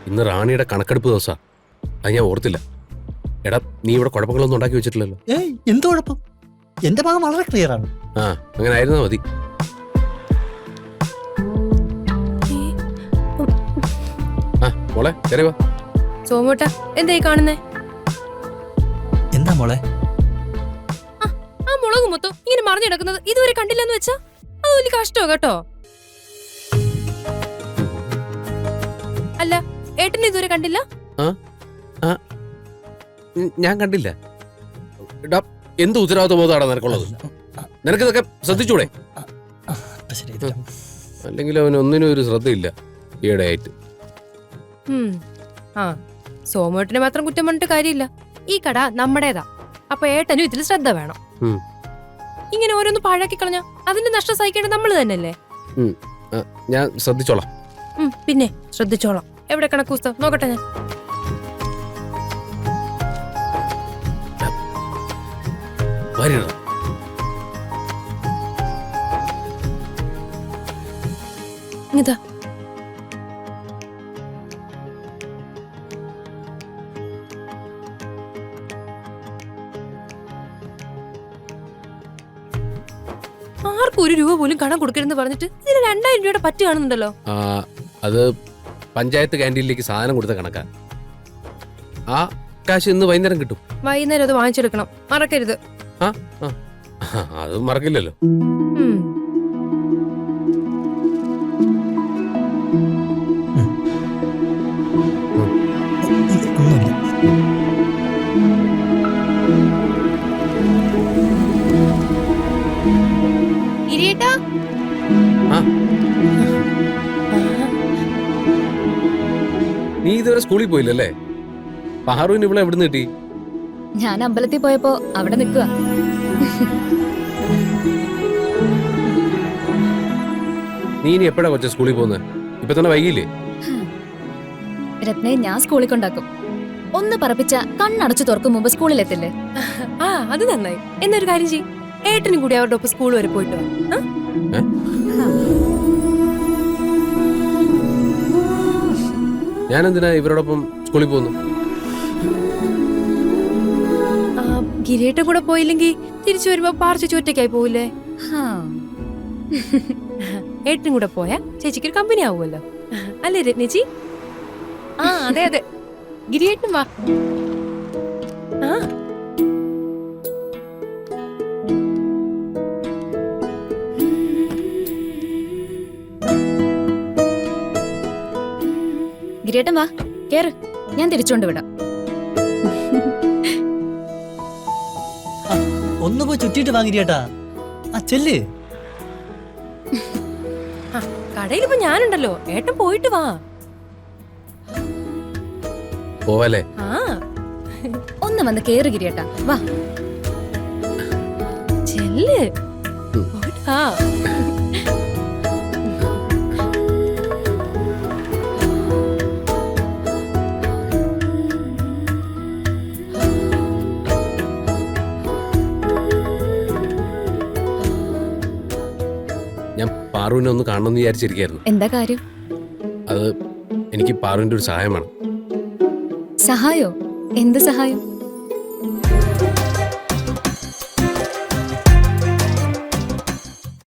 ഇന്ന് റാണിയുടെ കണക്കെടുപ്പ് ദിവസാ. അത് ഞാൻ ഓർത്തില്ല. എടാ, നീ ഇവിടെ കുഴപ്പങ്ങളൊന്നും ഉണ്ടാക്കി വെച്ചിട്ടില്ലല്ലോ? ഏയ്, എന്ത് കുഴപ്പം? എന്റെ ഭാഗം വളരെ ക്ലിയർ ആണ്. ആ, അങ്ങനെ ആയിരുന്നാ മതി. ആ മോളെ, കയറി വാ. സോമോട്ട എന്തായി കാണുന്നേ? എന്താ മോളെ? ആ മുളക് മൊത്തം ഇങ്ങനെ മറിഞ്ഞു കിടക്കുന്നത് ഇതുവരെ കണ്ടില്ലെന്ന് വെച്ചാ അത് വലിയ കഷ്ടോ കേട്ടോ. അല്ല, ഏട്ടനെ ഇതുവരെ കണ്ടില്ല? ഞാൻ കണ്ടില്ല. എടാ, എന്ത് ഉത്തരവാദിത്വ ബോധമാണ് നിനക്കുള്ളത്? നിനക്കിതൊക്കെ ശ്രദ്ധിച്ചൂടെ? അല്ലെങ്കിൽ അവൻ ഒന്നിനും ഒരു ശ്രദ്ധയില്ല ഈയിടെ ആയിട്ട്. ആ, സോമോട്ടിനെ മാത്രം കുറ്റം പറഞ്ഞിട്ട് കാര്യമില്ല. ഈ കട നമ്മുടേതാ. അപ്പൊ ഏട്ടനും ഇതിൽ ശ്രദ്ധ വേണം. ഇങ്ങനെ ഓരോന്ന് പാഴാക്കി കളഞ്ഞ അതിന്റെ നഷ്ടം സഹിക്കേണ്ടത് നമ്മൾ തന്നെയല്ലേ? ഞാൻ ശ്രദ്ധിച്ചോളാം. പിന്നെ ശ്രദ്ധിച്ചോളാം. എവിടെ കണക്ക് പുസ്തകം നോക്കട്ടെ ഞാൻ. വരണം. ഇതാ ആർക്കും ഒരു രൂപ പോലും കടം കൊടുക്കരുതെന്ന് പറഞ്ഞിട്ട് ഇതിന് 2000 രൂപയുടെ പറ്റ് കാണുന്നുണ്ടല്ലോ. അത് പഞ്ചായത്ത് ക്യാൻറ്റീനിലേക്ക് സാധനം കൊടുത്ത കണക്കാ. ആ കാശ് ഇന്ന് വൈകുന്നേരം കിട്ടും. വൈകുന്നേരം അത് വാങ്ങിച്ചെടുക്കണം, മറക്കരുത്. അത് മറക്കില്ലല്ലോ. നീ ഇതുവരെ സ്കൂളിൽ പോയില്ലല്ലേ? പഹാറുവിന് ഇവിടെ എവിടുന്ന് കിട്ടി? ഞാൻ അമ്പലത്തിൽ പോയപ്പോ അവിടെ നിൽക്കുക. നീ ഇനി എപ്പോഴാ കൊച്ച സ്കൂളിൽ പോകുന്നത്? ഇപ്പൊ തന്നെ വൈകിയില്ലേ? രത്നയെ ഞാൻ സ്കൂളിൽ കൊണ്ടാക്കും. ഒന്ന് പറപ്പിച്ച കണ്ണടച്ചു തുറക്കും മുമ്പ് സ്കൂളിലെത്തില്ലേ? അത് നന്നായി. എന്നൊരു കാര്യം ചെയ്യും, ഏട്ടനും കൂടി അവരുടെ ഒപ്പം സ്കൂൾ വരെ പോയിട്ട് വാ. ഞാൻ എന്തിനാ ഇവരോടൊപ്പം സ്കൂളിൽ പോകുന്നു? ഗിരിയേട്ടൻ കൂടെ പോയില്ലെങ്കിൽ തിരിച്ചു വരുമ്പോ പാർച്ച ചോറ്റയ്ക്കായി പോവില്ലേ? ഏട്ടനും കൂടെ പോയാ ചേച്ചിക്ക് ഒരു കമ്പനി ആവുമല്ലോ, അല്ലേ രത്നേച്ചി? അതെ അതെ, ഗിരിയേട്ടൻ വാ. ഗിരിയേട്ടൻ വാ, കേറ്. ഞാൻ തിരിച്ചുകൊണ്ട് വിടാം. ഒന്ന് പോയി ചുറ്റിട്ട് വാങ്ങിരിയേട്ടാ. ചെല്ല്. കടയിലിപ്പോ ഞാനുണ്ടല്ലോ, ഏട്ടൻ പോയിട്ട് വാ. പോവല്ലേ? ഒന്ന് വന്ന് കേറ് ഗിരിയേട്ടാ, വാ. ചെല്ല്, പോയിട്ട് വാ. ഞാൻ പാറുവിനെ ഒന്ന് കാണണമെന്ന് വിചാരിച്ചിരിക്കായിരുന്നു. എന്താ കാര്യം? അത് എനിക്ക് പാറുവിന്റെ ഒരു സഹായമാണ്. സഹായോ? എന്ത് സഹായം?